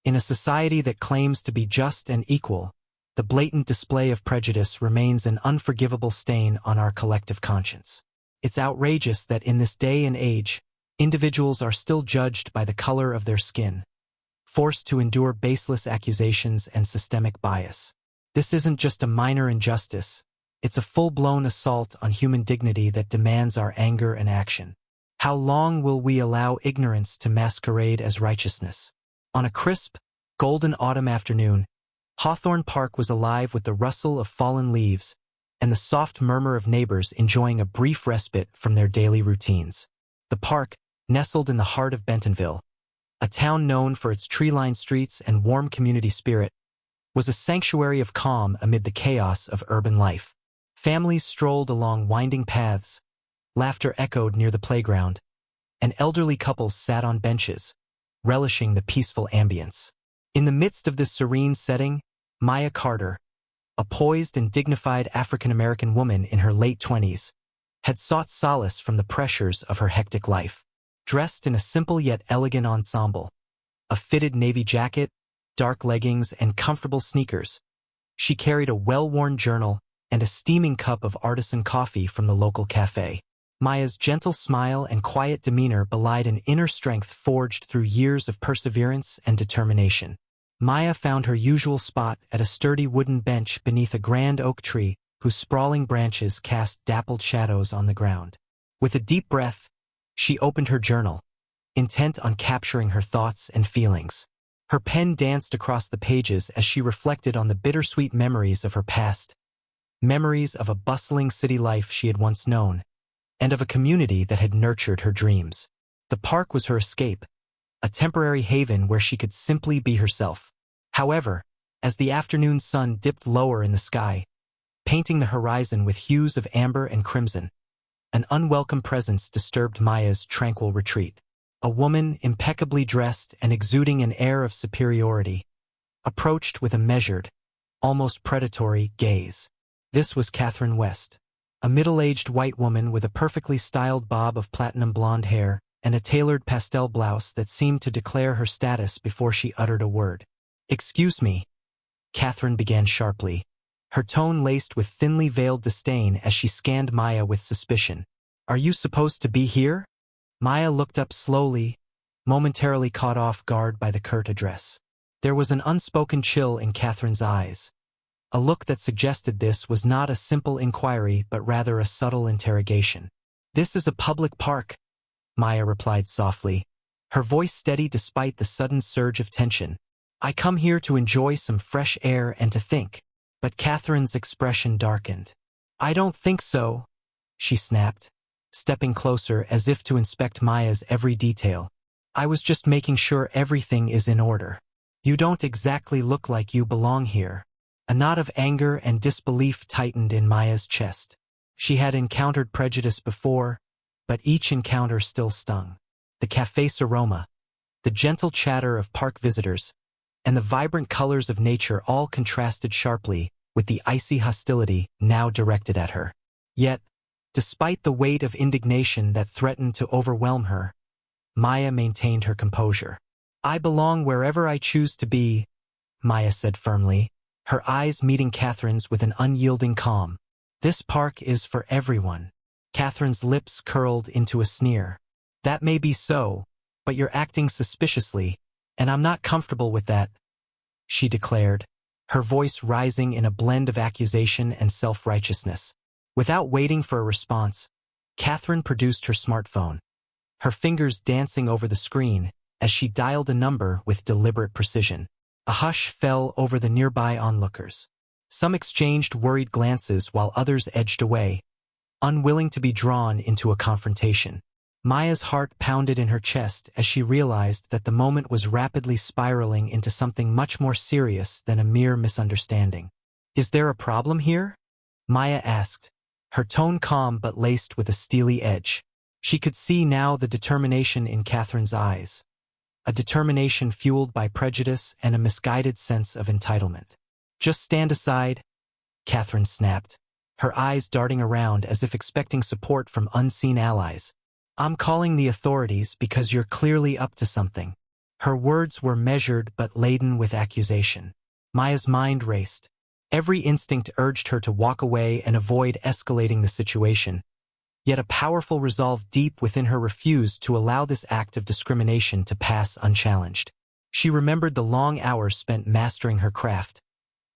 In a society that claims to be just and equal, the blatant display of prejudice remains an unforgivable stain on our collective conscience. It's outrageous that in this day and age, individuals are still judged by the color of their skin, forced to endure baseless accusations and systemic bias. This isn't just a minor injustice, it's a full-blown assault on human dignity that demands our anger and action. How long will we allow ignorance to masquerade as righteousness? On a crisp, golden autumn afternoon, Hawthorne Park was alive with the rustle of fallen leaves and the soft murmur of neighbors enjoying a brief respite from their daily routines. The park, nestled in the heart of Bentonville, a town known for its tree-lined streets and warm community spirit, was a sanctuary of calm amid the chaos of urban life. Families strolled along winding paths, laughter echoed near the playground, and elderly couples sat on benches, relishing the peaceful ambience. In the midst of this serene setting, Maya Carter, a poised and dignified African-American woman in her late 20s, had sought solace from the pressures of her hectic life. Dressed in a simple yet elegant ensemble, a fitted navy jacket, dark leggings, and comfortable sneakers, she carried a well-worn journal and a steaming cup of artisan coffee from the local cafe. Maya's gentle smile and quiet demeanor belied an inner strength forged through years of perseverance and determination. Maya found her usual spot at a sturdy wooden bench beneath a grand oak tree whose sprawling branches cast dappled shadows on the ground. With a deep breath, she opened her journal, intent on capturing her thoughts and feelings. Her pen danced across the pages as she reflected on the bittersweet memories of her past, memories of a bustling city life she had once known, and of a community that had nurtured her dreams. The park was her escape, a temporary haven where she could simply be herself. However, as the afternoon sun dipped lower in the sky, painting the horizon with hues of amber and crimson, an unwelcome presence disturbed Maya's tranquil retreat. A woman, impeccably dressed and exuding an air of superiority, approached with a measured, almost predatory gaze. This was Catherine West, a middle-aged white woman with a perfectly styled bob of platinum blonde hair and a tailored pastel blouse that seemed to declare her status before she uttered a word. "Excuse me," Catherine began sharply, her tone laced with thinly veiled disdain as she scanned Maya with suspicion. "Are you supposed to be here?" Maya looked up slowly, momentarily caught off guard by the curt address. There was an unspoken chill in Catherine's eyes, a look that suggested this was not a simple inquiry but rather a subtle interrogation. "This is a public park," Maya replied softly, her voice steady despite the sudden surge of tension. "I come here to enjoy some fresh air and to think." But Catherine's expression darkened. "I don't think so," she snapped, stepping closer as if to inspect Maya's every detail. "I was just making sure everything is in order. You don't exactly look like you belong here." A knot of anger and disbelief tightened in Maya's chest. She had encountered prejudice before, but each encounter still stung. The cafe's aroma, the gentle chatter of park visitors, and the vibrant colors of nature all contrasted sharply with the icy hostility now directed at her. Yet, despite the weight of indignation that threatened to overwhelm her, Maya maintained her composure. "I belong wherever I choose to be," Maya said firmly, her eyes meeting Catherine's with an unyielding calm. "This park is for everyone." Catherine's lips curled into a sneer. "That may be so, but you're acting suspiciously, and I'm not comfortable with that," she declared, her voice rising in a blend of accusation and self-righteousness. Without waiting for a response, Catherine produced her smartphone, her fingers dancing over the screen as she dialed a number with deliberate precision. A hush fell over the nearby onlookers. Some exchanged worried glances while others edged away, unwilling to be drawn into a confrontation. Maya's heart pounded in her chest as she realized that the moment was rapidly spiraling into something much more serious than a mere misunderstanding. "Is there a problem here?" Maya asked, her tone calm but laced with a steely edge. She could see now the determination in Catherine's eyes, a determination fueled by prejudice and a misguided sense of entitlement. "Just stand aside," Catherine snapped, her eyes darting around as if expecting support from unseen allies. "I'm calling the authorities because you're clearly up to something." Her words were measured but laden with accusation. Maya's mind raced. Every instinct urged her to walk away and avoid escalating the situation, yet a powerful resolve deep within her refused to allow this act of discrimination to pass unchallenged. She remembered the long hours spent mastering her craft,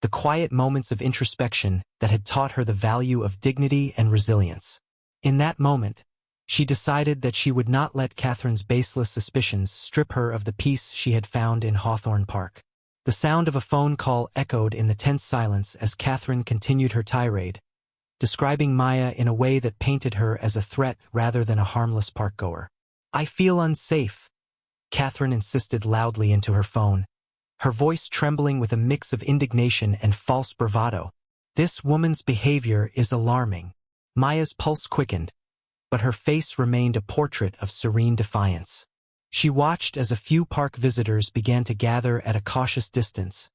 the quiet moments of introspection that had taught her the value of dignity and resilience. In that moment, she decided that she would not let Catherine's baseless suspicions strip her of the peace she had found in Hawthorne Park. The sound of a phone call echoed in the tense silence as Catherine continued her tirade, describing Maya in a way that painted her as a threat rather than a harmless parkgoer. "I feel unsafe," Catherine insisted loudly into her phone, her voice trembling with a mix of indignation and false bravado. "This woman's behavior is alarming." Maya's pulse quickened, but her face remained a portrait of serene defiance. She watched as a few park visitors began to gather at a cautious distance,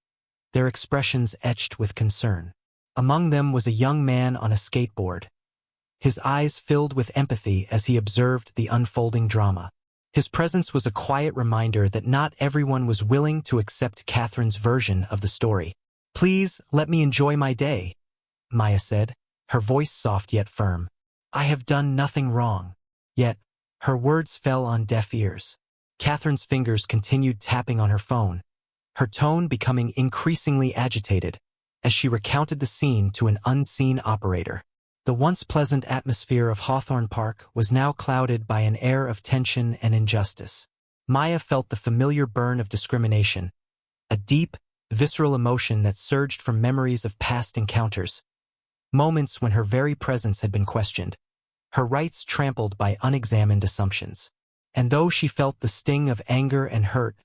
their expressions etched with concern. Among them was a young man on a skateboard, his eyes filled with empathy as he observed the unfolding drama. His presence was a quiet reminder that not everyone was willing to accept Catherine's version of the story. "Please, let me enjoy my day," Maya said, her voice soft yet firm. "I have done nothing wrong." Yet, her words fell on deaf ears. Catherine's fingers continued tapping on her phone, her tone becoming increasingly agitated as she recounted the scene to an unseen operator. The once pleasant atmosphere of Hawthorne Park was now clouded by an air of tension and injustice. Maya felt the familiar burn of discrimination, a deep, visceral emotion that surged from memories of past encounters, moments when her very presence had been questioned, her rights trampled by unexamined assumptions. And though she felt the sting of anger and hurt,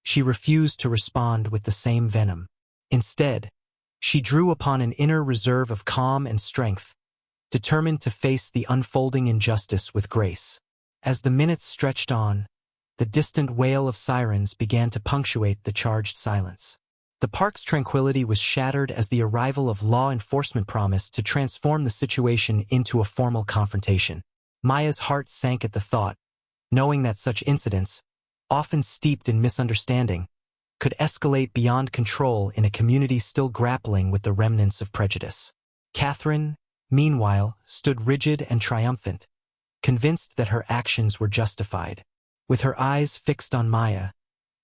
she refused to respond with the same venom. Instead, she drew upon an inner reserve of calm and strength, determined to face the unfolding injustice with grace. As the minutes stretched on, the distant wail of sirens began to punctuate the charged silence. The park's tranquility was shattered as the arrival of law enforcement promised to transform the situation into a formal confrontation. Maya's heart sank at the thought, knowing that such incidents, often steeped in misunderstanding, could escalate beyond control in a community still grappling with the remnants of prejudice. Catherine, meanwhile, stood rigid and triumphant, convinced that her actions were justified. With her eyes fixed on Maya,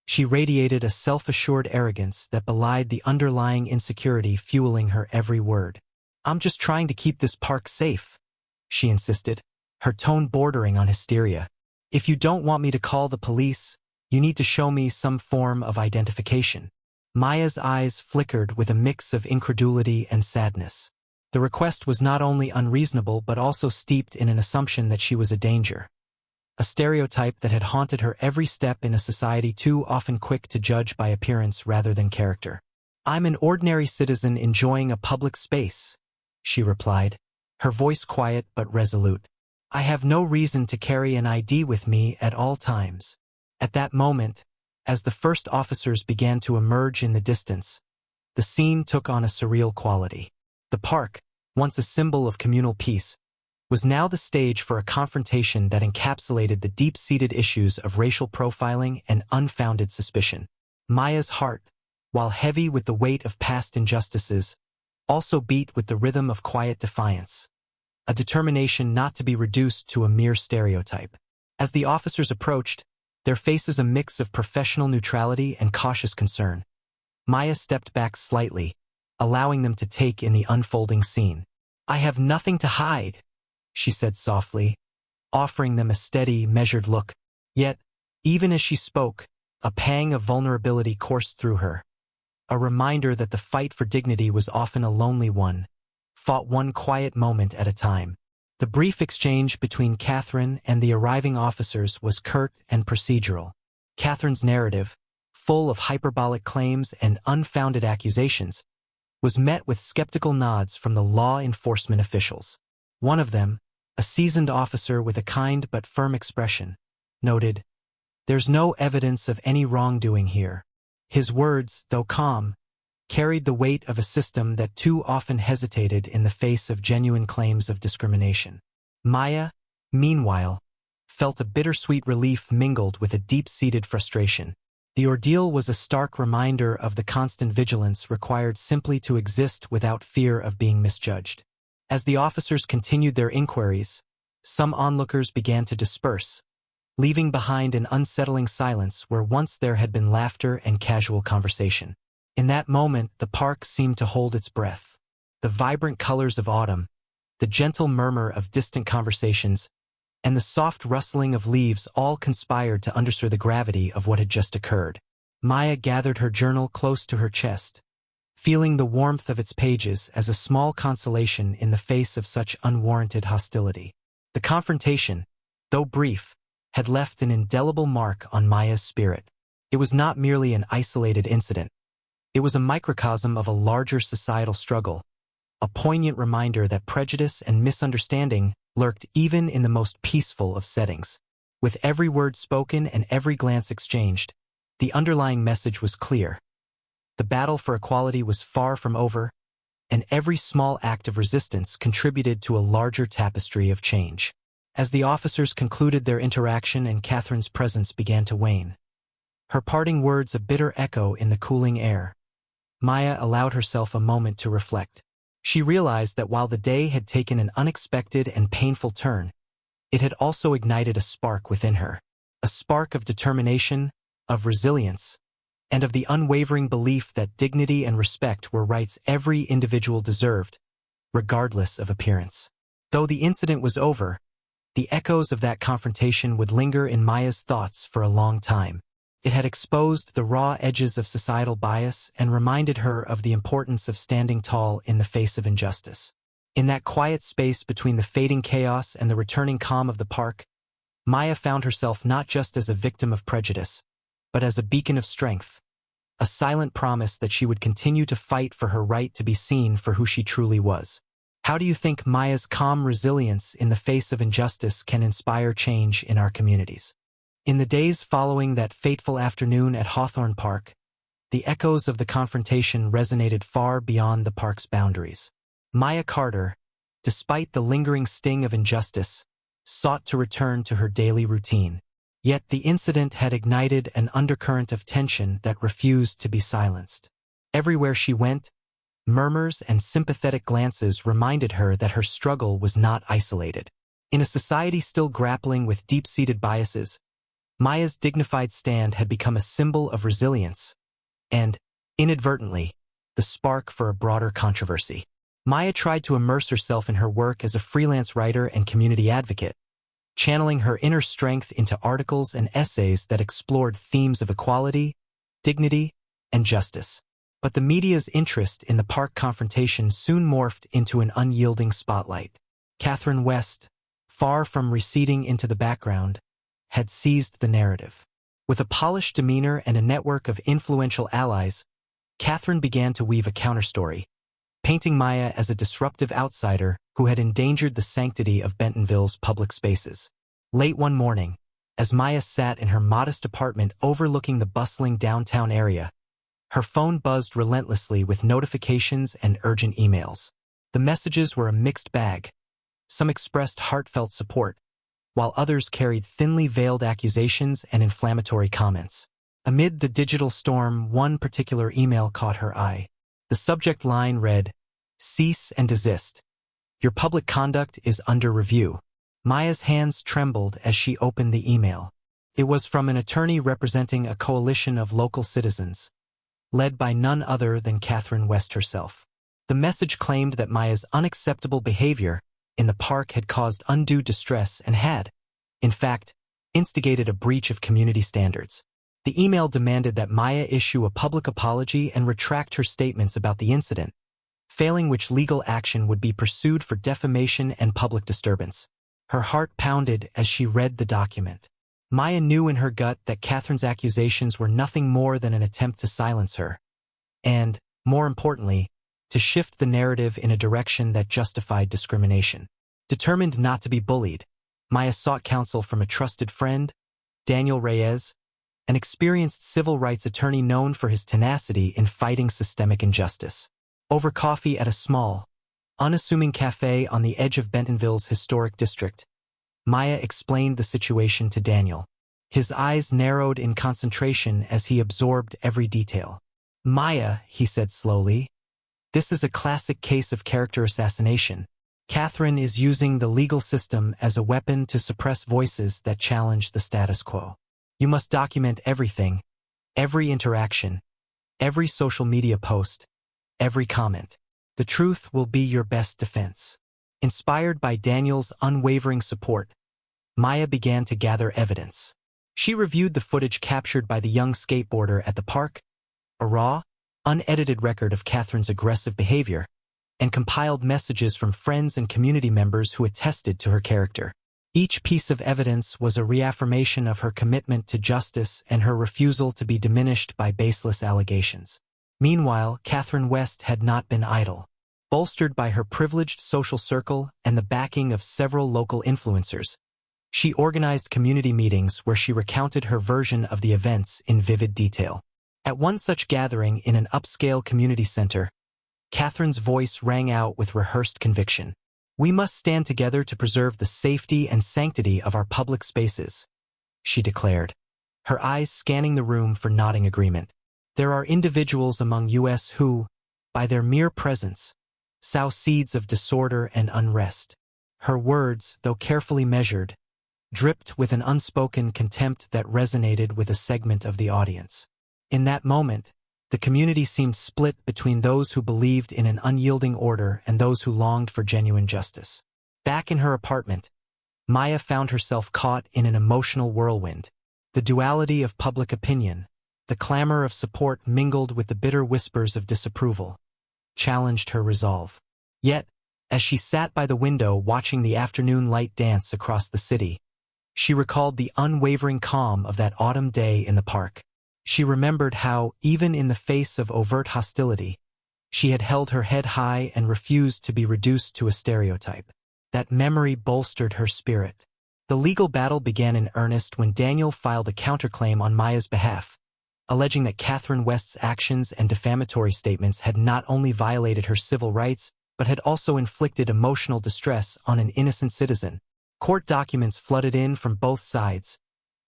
she radiated a self-assured arrogance that belied the underlying insecurity fueling her every word. "I'm just trying to keep this park safe," she insisted, her tone bordering on hysteria. "If you don't want me to call the police, you need to show me some form of identification." Maya's eyes flickered with a mix of incredulity and sadness. The request was not only unreasonable but also steeped in an assumption that she was a danger, a stereotype that had haunted her every step in a society too often quick to judge by appearance rather than character. "I'm an ordinary citizen enjoying a public space," she replied, her voice quiet but resolute. "I have no reason to carry an ID with me at all times." At that moment, as the first officers began to emerge in the distance, the scene took on a surreal quality. The park, once a symbol of communal peace, was now the stage for a confrontation that encapsulated the deep-seated issues of racial profiling and unfounded suspicion. Maya's heart, while heavy with the weight of past injustices, also beat with the rhythm of quiet defiance, a determination not to be reduced to a mere stereotype. As the officers approached, their faces a mix of professional neutrality and cautious concern. Maya stepped back slightly, allowing them to take in the unfolding scene. "I have nothing to hide," she said softly, offering them a steady, measured look. Yet, even as she spoke, a pang of vulnerability coursed through her, a reminder that the fight for dignity was often a lonely one, fought one quiet moment at a time. The brief exchange between Catherine and the arriving officers was curt and procedural. Catherine's narrative, full of hyperbolic claims and unfounded accusations, was met with skeptical nods from the law enforcement officials. One of them, a seasoned officer with a kind but firm expression, noted, "There's no evidence of any wrongdoing here." His words, though calm, carried the weight of a system that too often hesitated in the face of genuine claims of discrimination. Maya, meanwhile, felt a bittersweet relief mingled with a deep-seated frustration. The ordeal was a stark reminder of the constant vigilance required simply to exist without fear of being misjudged. As the officers continued their inquiries, some onlookers began to disperse, leaving behind an unsettling silence where once there had been laughter and casual conversation. In that moment, the park seemed to hold its breath. The vibrant colors of autumn, the gentle murmur of distant conversations, and the soft rustling of leaves all conspired to underscore the gravity of what had just occurred. Maya gathered her journal close to her chest, feeling the warmth of its pages as a small consolation in the face of such unwarranted hostility. The confrontation, though brief, had left an indelible mark on Maya's spirit. It was not merely an isolated incident. It was a microcosm of a larger societal struggle, a poignant reminder that prejudice and misunderstanding lurked even in the most peaceful of settings. With every word spoken and every glance exchanged, the underlying message was clear. The battle for equality was far from over, and every small act of resistance contributed to a larger tapestry of change. As the officers concluded their interaction and Catherine's presence began to wane, her parting words a bitter echo in the cooling air, Maya allowed herself a moment to reflect. She realized that while the day had taken an unexpected and painful turn, it had also ignited a spark within her, a spark of determination, of resilience, and of the unwavering belief that dignity and respect were rights every individual deserved, regardless of appearance. Though the incident was over, the echoes of that confrontation would linger in Maya's thoughts for a long time. It had exposed the raw edges of societal bias and reminded her of the importance of standing tall in the face of injustice. In that quiet space between the fading chaos and the returning calm of the park, Maya found herself not just as a victim of prejudice, but as a beacon of strength, a silent promise that she would continue to fight for her right to be seen for who she truly was. How do you think Maya's calm resilience in the face of injustice can inspire change in our communities? In the days following that fateful afternoon at Hawthorne Park, the echoes of the confrontation resonated far beyond the park's boundaries. Maya Carter, despite the lingering sting of injustice, sought to return to her daily routine. Yet the incident had ignited an undercurrent of tension that refused to be silenced. Everywhere she went, murmurs and sympathetic glances reminded her that her struggle was not isolated. In a society still grappling with deep-seated biases, Maya's dignified stand had become a symbol of resilience and, inadvertently, the spark for a broader controversy. Maya tried to immerse herself in her work as a freelance writer and community advocate, channeling her inner strength into articles and essays that explored themes of equality, dignity, and justice. But the media's interest in the park confrontation soon morphed into an unyielding spotlight. Catherine West, far from receding into the background, had seized the narrative. With a polished demeanor and a network of influential allies, Catherine began to weave a counterstory, painting Maya as a disruptive outsider who had endangered the sanctity of Bentonville's public spaces. Late one morning, as Maya sat in her modest apartment overlooking the bustling downtown area, her phone buzzed relentlessly with notifications and urgent emails. The messages were a mixed bag. Some expressed heartfelt support, while others carried thinly veiled accusations and inflammatory comments. Amid the digital storm, one particular email caught her eye. The subject line read, "Cease and desist. Your public conduct is under review." Maya's hands trembled as she opened the email. It was from an attorney representing a coalition of local citizens, led by none other than Catherine West herself. The message claimed that Maya's unacceptable behavior in the park had caused undue distress and had, in fact, instigated a breach of community standards. The email demanded that Maya issue a public apology and retract her statements about the incident, failing which legal action would be pursued for defamation and public disturbance. Her heart pounded as she read the document. Maya knew in her gut that Catherine's accusations were nothing more than an attempt to silence her, and, more importantly, to shift the narrative in a direction that justified discrimination. Determined not to be bullied, Maya sought counsel from a trusted friend, Daniel Reyes, an experienced civil rights attorney known for his tenacity in fighting systemic injustice. Over coffee at a small, unassuming cafe on the edge of Bentonville's historic district, Maya explained the situation to Daniel. His eyes narrowed in concentration as he absorbed every detail. "Maya," he said slowly, "this is a classic case of character assassination. Catherine is using the legal system as a weapon to suppress voices that challenge the status quo. You must document everything, every interaction, every social media post, every comment. The truth will be your best defense." Inspired by Daniel's unwavering support, Maya began to gather evidence. She reviewed the footage captured by the young skateboarder at the park, a raw, unedited record of Catherine's aggressive behavior, and compiled messages from friends and community members who attested to her character. Each piece of evidence was a reaffirmation of her commitment to justice and her refusal to be diminished by baseless allegations. Meanwhile, Catherine West had not been idle. Bolstered by her privileged social circle and the backing of several local influencers, she organized community meetings where she recounted her version of the events in vivid detail. At one such gathering in an upscale community center, Catherine's voice rang out with rehearsed conviction. "We must stand together to preserve the safety and sanctity of our public spaces," she declared, her eyes scanning the room for nodding agreement. "There are individuals among us who, by their mere presence, sow seeds of disorder and unrest." Her words, though carefully measured, dripped with an unspoken contempt that resonated with a segment of the audience. In that moment, the community seemed split between those who believed in an unyielding order and those who longed for genuine justice. Back in her apartment, Maya found herself caught in an emotional whirlwind. The duality of public opinion, the clamor of support mingled with the bitter whispers of disapproval, challenged her resolve. Yet, as she sat by the window watching the afternoon light dance across the city, she recalled the unwavering calm of that autumn day in the park. She remembered how, even in the face of overt hostility, she had held her head high and refused to be reduced to a stereotype. That memory bolstered her spirit. The legal battle began in earnest when Daniel filed a counterclaim on Maya's behalf, alleging that Catherine West's actions and defamatory statements had not only violated her civil rights, but had also inflicted emotional distress on an innocent citizen. Court documents flooded in from both sides,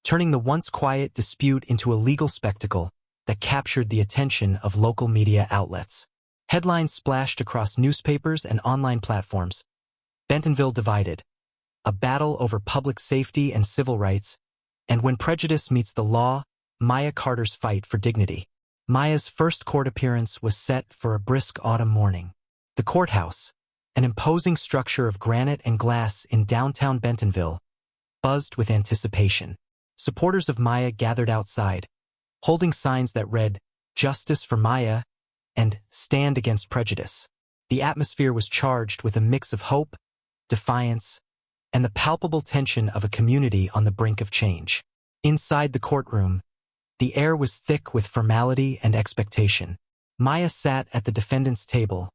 turning the once quiet dispute into a legal spectacle that captured the attention of local media outlets. Headlines splashed across newspapers and online platforms. Bentonville divided, a battle over public safety and civil rights, and when prejudice meets the law, Maya Carter's fight for dignity. Maya's first court appearance was set for a brisk autumn morning. The courthouse, an imposing structure of granite and glass in downtown Bentonville, buzzed with anticipation. Supporters of Maya gathered outside, holding signs that read, "Justice for Maya," and "Stand Against Prejudice." The atmosphere was charged with a mix of hope, defiance, and the palpable tension of a community on the brink of change. Inside the courtroom, the air was thick with formality and expectation. Maya sat at the defendant's table,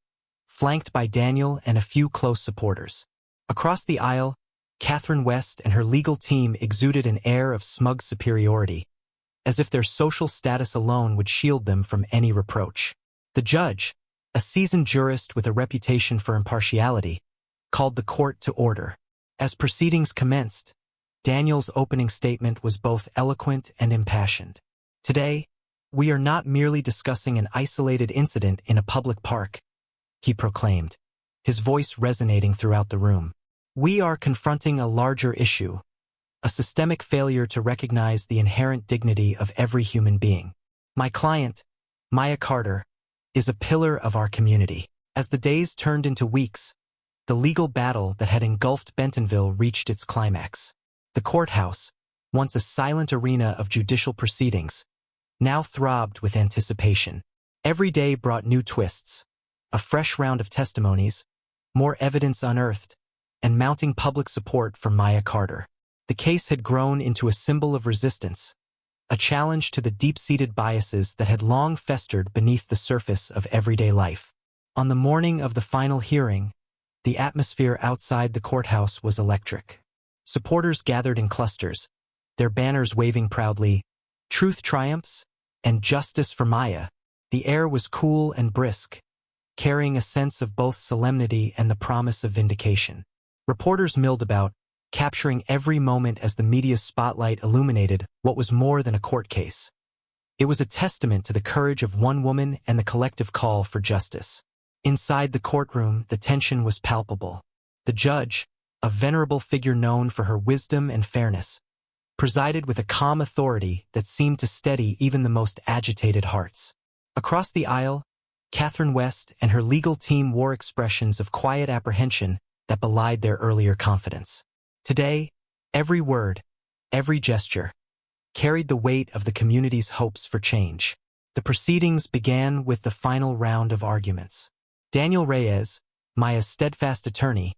flanked by Daniel and a few close supporters. Across the aisle, Catherine West and her legal team exuded an air of smug superiority, as if their social status alone would shield them from any reproach. The judge, a seasoned jurist with a reputation for impartiality, called the court to order. As proceedings commenced, Daniel's opening statement was both eloquent and impassioned. "Today, we are not merely discussing an isolated incident in a public park," he proclaimed, his voice resonating throughout the room. "We are confronting a larger issue, a systemic failure to recognize the inherent dignity of every human being. My client, Maya Carter, is a pillar of our community." As the days turned into weeks, the legal battle that had engulfed Bentonville reached its climax. The courthouse, once a silent arena of judicial proceedings, now throbbed with anticipation. Every day brought new twists, a fresh round of testimonies, more evidence unearthed, and mounting public support for Maya Carter. The case had grown into a symbol of resistance, a challenge to the deep-seated biases that had long festered beneath the surface of everyday life. On the morning of the final hearing, the atmosphere outside the courthouse was electric. Supporters gathered in clusters, their banners waving proudly, "Truth triumphs," and "Justice for Maya." The air was cool and brisk, carrying a sense of both solemnity and the promise of vindication. Reporters milled about, capturing every moment as the media's spotlight illuminated what was more than a court case. It was a testament to the courage of one woman and the collective call for justice. Inside the courtroom, the tension was palpable. The judge, a venerable figure known for her wisdom and fairness, presided with a calm authority that seemed to steady even the most agitated hearts. Across the aisle, Catherine West and her legal team wore expressions of quiet apprehension that belied their earlier confidence. Today, every word, every gesture, carried the weight of the community's hopes for change. The proceedings began with the final round of arguments. Daniel Reyes, Maya's steadfast attorney,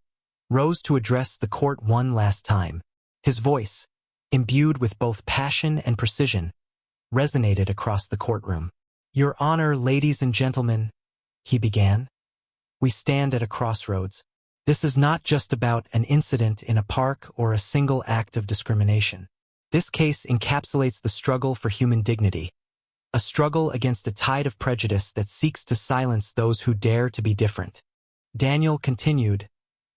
rose to address the court one last time. His voice, imbued with both passion and precision, resonated across the courtroom. "Your Honor, ladies and gentlemen," he began, "we stand at a crossroads. This is not just about an incident in a park or a single act of discrimination. This case encapsulates the struggle for human dignity, a struggle against a tide of prejudice that seeks to silence those who dare to be different." Daniel continued,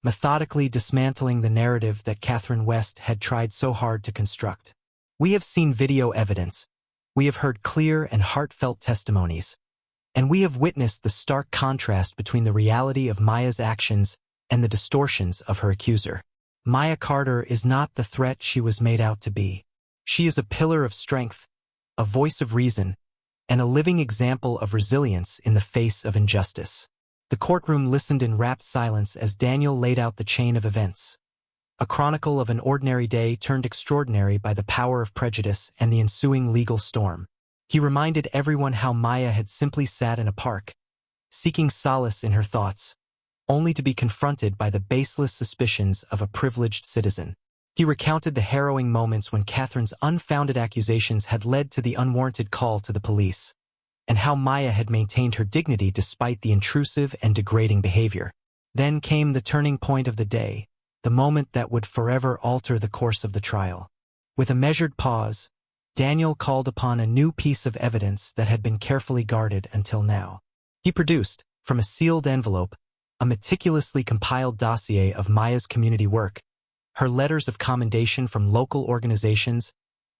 methodically dismantling the narrative that Catherine West had tried so hard to construct. "We have seen video evidence. We have heard clear and heartfelt testimonies. And we have witnessed the stark contrast between the reality of Maya's actions and the distortions of her accuser. Maya Carter is not the threat she was made out to be. She is a pillar of strength, a voice of reason, and a living example of resilience in the face of injustice." The courtroom listened in rapt silence as Daniel laid out the chain of events. A chronicle of an ordinary day turned extraordinary by the power of prejudice and the ensuing legal storm. He reminded everyone how Maya had simply sat in a park, seeking solace in her thoughts, only to be confronted by the baseless suspicions of a privileged citizen. He recounted the harrowing moments when Catherine's unfounded accusations had led to the unwarranted call to the police, and how Maya had maintained her dignity despite the intrusive and degrading behavior. Then came the turning point of the day, the moment that would forever alter the course of the trial. With a measured pause, Daniel called upon a new piece of evidence that had been carefully guarded until now. He produced, from a sealed envelope, a meticulously compiled dossier of Maya's community work, her letters of commendation from local organizations,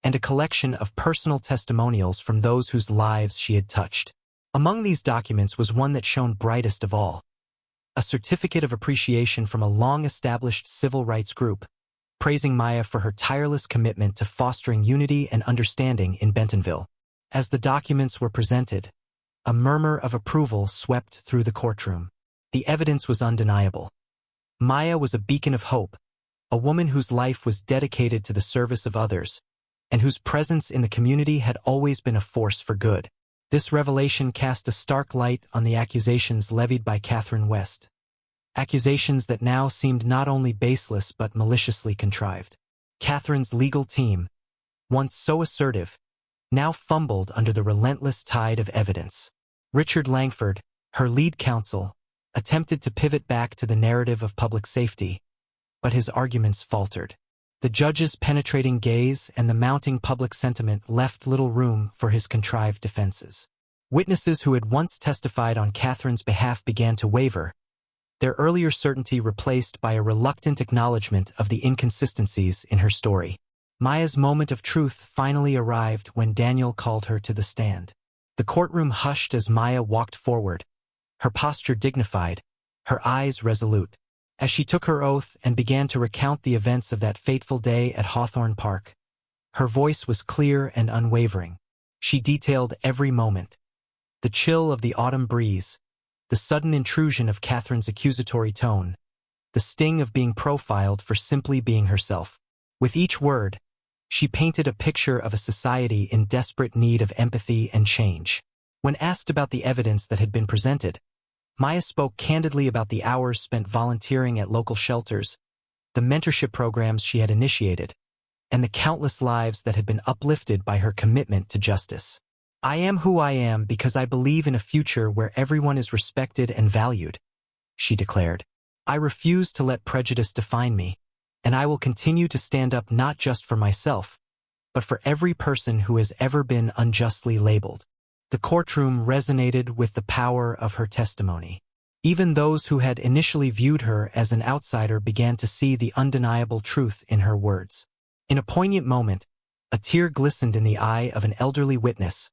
and a collection of personal testimonials from those whose lives she had touched. Among these documents was one that shone brightest of all: a certificate of appreciation from a long-established civil rights group, praising Maya for her tireless commitment to fostering unity and understanding in Bentonville. As the documents were presented, a murmur of approval swept through the courtroom. The evidence was undeniable. Maya was a beacon of hope, a woman whose life was dedicated to the service of others, and whose presence in the community had always been a force for good. This revelation cast a stark light on the accusations levied by Catherine West. Accusations that now seemed not only baseless but maliciously contrived. Catherine's legal team, once so assertive, now fumbled under the relentless tide of evidence. Richard Langford, her lead counsel, attempted to pivot back to the narrative of public safety, but his arguments faltered. The judge's penetrating gaze and the mounting public sentiment left little room for his contrived defenses. Witnesses who had once testified on Catherine's behalf began to waver, their earlier certainty replaced by a reluctant acknowledgement of the inconsistencies in her story. Maya's moment of truth finally arrived when Daniel called her to the stand. The courtroom hushed as Maya walked forward, her posture dignified, her eyes resolute. As she took her oath and began to recount the events of that fateful day at Hawthorne Park, her voice was clear and unwavering. She detailed every moment: the chill of the autumn breeze, the sudden intrusion of Catherine's accusatory tone, the sting of being profiled for simply being herself. With each word, she painted a picture of a society in desperate need of empathy and change. When asked about the evidence that had been presented, Maya spoke candidly about the hours spent volunteering at local shelters, the mentorship programs she had initiated, and the countless lives that had been uplifted by her commitment to justice. "I am who I am because I believe in a future where everyone is respected and valued," she declared. "I refuse to let prejudice define me, and I will continue to stand up not just for myself, but for every person who has ever been unjustly labeled." The courtroom resonated with the power of her testimony. Even those who had initially viewed her as an outsider began to see the undeniable truth in her words. In a poignant moment, a tear glistened in the eye of an elderly witness,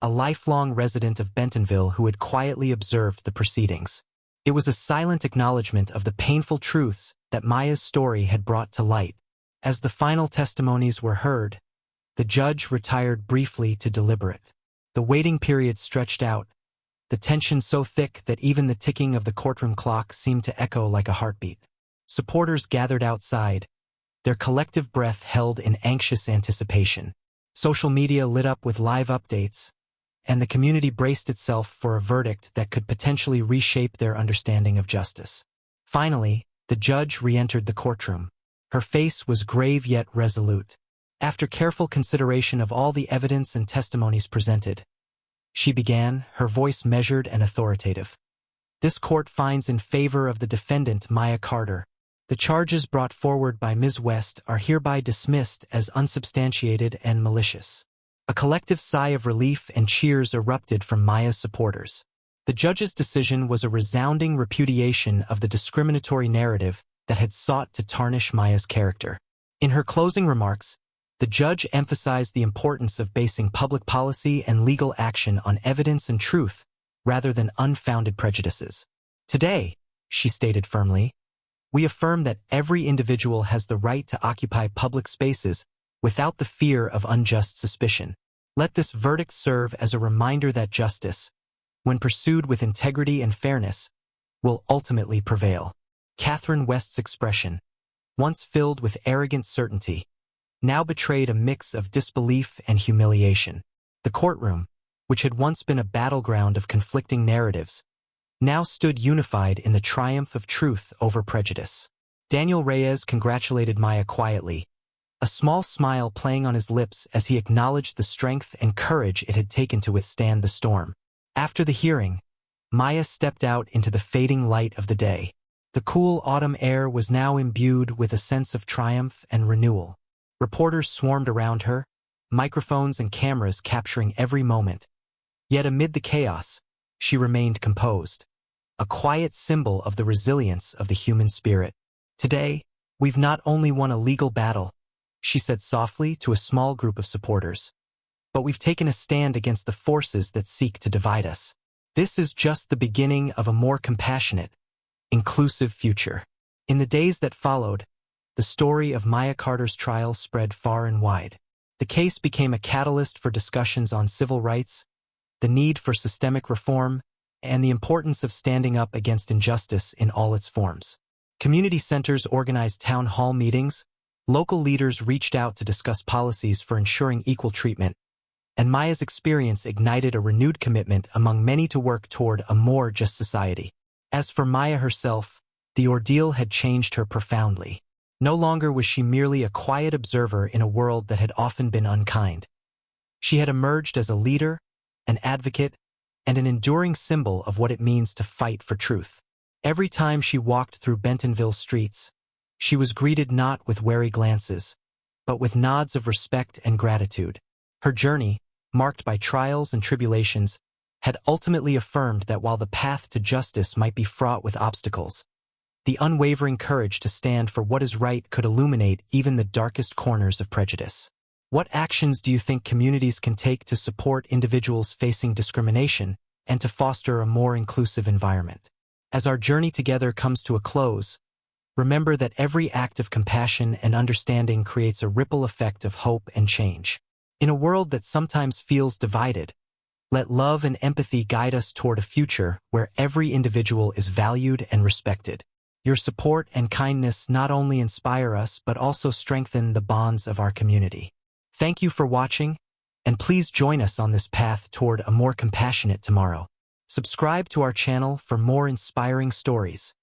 a lifelong resident of Bentonville who had quietly observed the proceedings. It was a silent acknowledgement of the painful truths that Maya's story had brought to light. As the final testimonies were heard, the judge retired briefly to deliberate. The waiting period stretched out, the tension so thick that even the ticking of the courtroom clock seemed to echo like a heartbeat. Supporters gathered outside, their collective breath held in anxious anticipation. Social media lit up with live updates, and the community braced itself for a verdict that could potentially reshape their understanding of justice. Finally, the judge re-entered the courtroom. Her face was grave yet resolute. After careful consideration of all the evidence and testimonies presented, she began, her voice measured and authoritative. This court finds in favor of the defendant, Maya Carter. The charges brought forward by Ms. West are hereby dismissed as unsubstantiated and malicious. A collective sigh of relief and cheers erupted from Maya's supporters. The judge's decision was a resounding repudiation of the discriminatory narrative that had sought to tarnish Maya's character. In her closing remarks, the judge emphasized the importance of basing public policy and legal action on evidence and truth rather than unfounded prejudices. Today, she stated firmly, we affirm that every individual has the right to occupy public spaces without the fear of unjust suspicion. Let this verdict serve as a reminder that justice, when pursued with integrity and fairness, will ultimately prevail. Catherine West's expression, once filled with arrogant certainty, now betrayed a mix of disbelief and humiliation. The courtroom, which had once been a battleground of conflicting narratives, now stood unified in the triumph of truth over prejudice. Daniel Reyes congratulated Maya quietly, a small smile playing on his lips as he acknowledged the strength and courage it had taken to withstand the storm. After the hearing, Maya stepped out into the fading light of the day. The cool autumn air was now imbued with a sense of triumph and renewal. Reporters swarmed around her, microphones and cameras capturing every moment. Yet amid the chaos, she remained composed, a quiet symbol of the resilience of the human spirit. Today, we've not only won a legal battle, she said softly to a small group of supporters, but we've taken a stand against the forces that seek to divide us. This is just the beginning of a more compassionate, inclusive future. In the days that followed, the story of Maya Carter's trial spread far and wide. The case became a catalyst for discussions on civil rights, the need for systemic reform, and the importance of standing up against injustice in all its forms. Community centers organized town hall meetings, local leaders reached out to discuss policies for ensuring equal treatment, and Maya's experience ignited a renewed commitment among many to work toward a more just society. As for Maya herself, the ordeal had changed her profoundly. No longer was she merely a quiet observer in a world that had often been unkind. She had emerged as a leader, an advocate, and an enduring symbol of what it means to fight for truth. Every time she walked through Bentonville streets, she was greeted not with wary glances, but with nods of respect and gratitude. Her journey, marked by trials and tribulations, had ultimately affirmed that while the path to justice might be fraught with obstacles, the unwavering courage to stand for what is right could illuminate even the darkest corners of prejudice. What actions do you think communities can take to support individuals facing discrimination and to foster a more inclusive environment? As our journey together comes to a close, remember that every act of compassion and understanding creates a ripple effect of hope and change. In a world that sometimes feels divided, let love and empathy guide us toward a future where every individual is valued and respected. Your support and kindness not only inspire us but also strengthen the bonds of our community. Thank you for watching, and please join us on this path toward a more compassionate tomorrow. Subscribe to our channel for more inspiring stories.